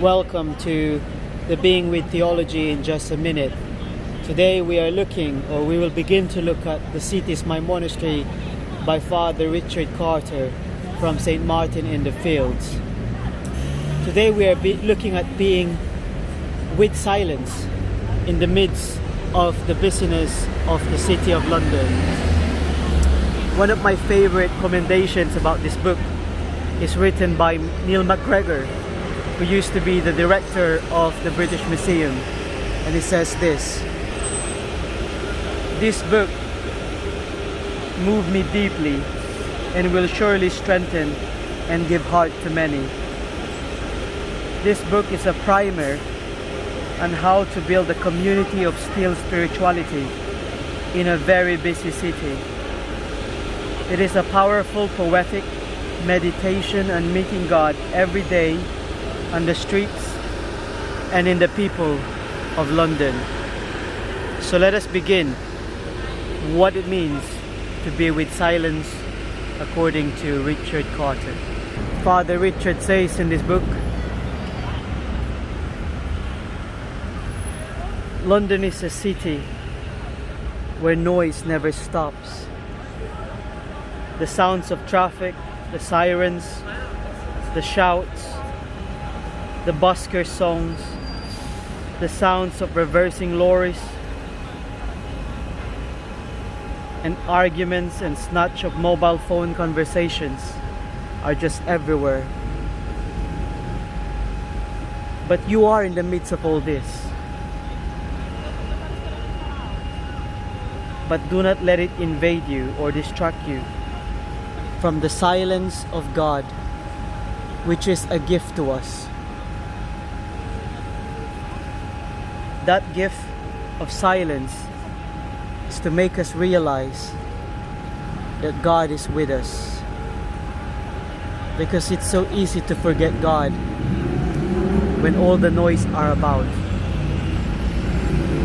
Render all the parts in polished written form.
Welcome to the Being with Theology in just a minute. Today we will begin to look at the city's My Monastery by Father Richard Carter from St. Martin in the Fields. Today we are looking at being with silence in the midst of the busyness of the City of London. One of my favorite commendations about this book is written by Neil MacGregor, who used to be the director of the British Museum, and he says this book moved me deeply and will surely strengthen and give heart to many. This book is a primer on how to build a community of still spirituality in a very busy city. It is a powerful poetic meditation on meeting God every day on the streets and in the people of London. So let us begin what it means to be with silence according to Richard Carter. Father Richard says in this book, London is a city where noise never stops. The sounds of traffic, the sirens, the shouts, the busker songs, the sounds of reversing lorries, and arguments and snatch of mobile phone conversations are just everywhere. But you are in the midst of all this. But do not let it invade you or distract you from the silence of God, which is a gift to us. That gift of silence is to make us realize that God is with us, because it's so easy to forget God when all the noise are about.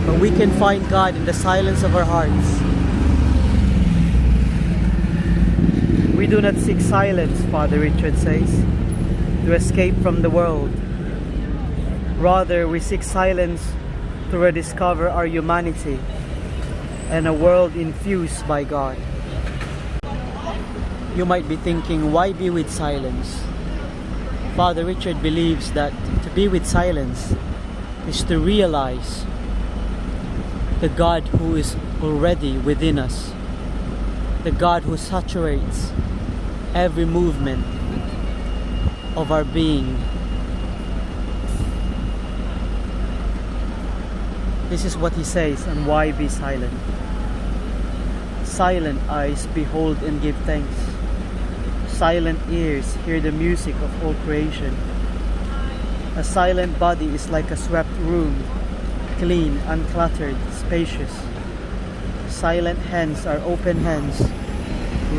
But we can find God in the silence of our hearts. We do not seek silence, Father Richard says, to escape from the world. Rather, we seek silence to rediscover our humanity and a world infused by God. You might be thinking, why be with silence? Father Richard believes that to be with silence is to realize the God who is already within us, the God who saturates every movement of our being. This is what he says on why be silent. Silent eyes behold and give thanks. Silent ears hear the music of all creation. A silent body is like a swept room, clean, uncluttered, spacious. Silent hands are open hands,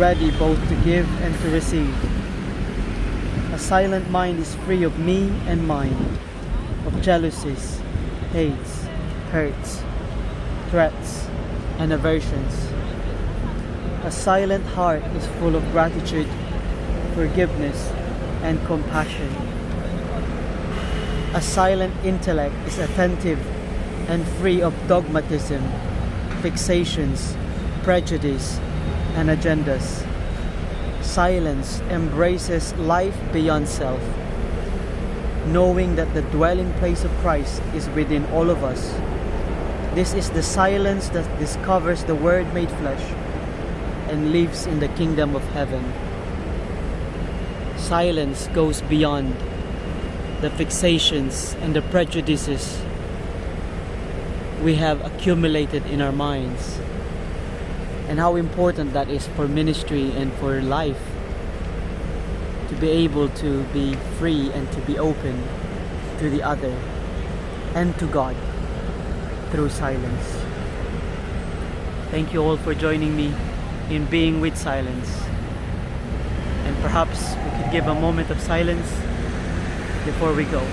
ready both to give and to receive. A silent mind is free of me and mine, of jealousies, hates, hurts, threats, and aversions. A silent heart is full of gratitude, forgiveness, and compassion. A silent intellect is attentive and free of dogmatism, fixations, prejudice, and agendas. Silence embraces life beyond self, knowing that the dwelling place of Christ is within all of us. This is the silence that discovers the Word made flesh and lives in the kingdom of heaven. Silence goes beyond the fixations and the prejudices we have accumulated in our minds, and how important that is for ministry and for life, to be able to be free and to be open to the other and to God through silence. Thank you all for joining me in being with silence, and perhaps we could give a moment of silence before we go.